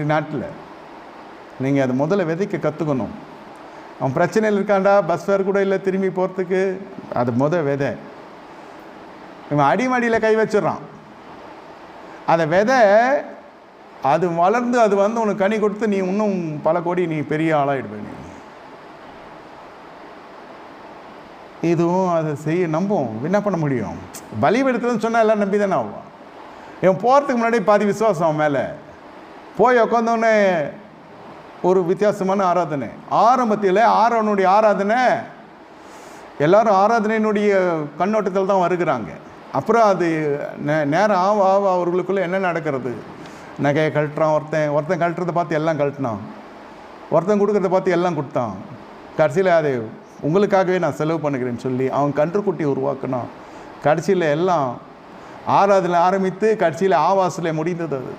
நாட்டில் நீங்கள் அதை முதல்ல விதைக்க கற்றுக்கணும். அவன் பிரச்சனையில் இருக்காண்டா, பஸ் ஃபேர் கூட இல்லை திரும்பி போகிறதுக்கு, அது விதை. இவன் அடிமடியில் கை வச்சிடறான். அந்த விதை அது வளர்ந்து அது உனக்கு கனி கொடுத்து நீ இன்னும் பல கோடி நீ பெரிய ஆளாகிடுவே. நீ இதுவும் அதை நம்பும் என்ன பண்ண முடியும்? பலிபெடுத்துன்னு சொன்னால் எல்லாம் நம்பி தானே ஆகும். இவன் போகிறதுக்கு முன்னாடி பாதி விசுவாசம் அவன் மேலே. போய் உட்காந்தோடனே ஒரு வித்தியாசமான ஆராதனை. ஆரம்பத்தில் ஆரோனுடைய ஆராதனை எல்லாரும் ஆராதனையினுடைய கண்ணோட்டத்தில் தான் வருகிறாங்க. அப்புறம் அது நேரம் ஆவ அவர்களுக்குள்ளே என்ன நடக்கிறது? நகையை கழட்டுறான், ஒருத்தன் கழட்டுறதை பார்த்து எல்லாம் கழட்டினான், ஒருத்தன் கொடுக்குறத பார்த்து எல்லாம் கொடுத்தான். கடைசியில் அது உங்களுக்காகவே நான் செலவு பண்ணுகிறேன்னு சொல்லி அவன் கன்றுக்குட்டி உருவாக்கினான். கடைசியில் எல்லாம் ஆராதனை ஆரம்பித்து கடைசியில் ஆவாசில் முடிந்தது. அது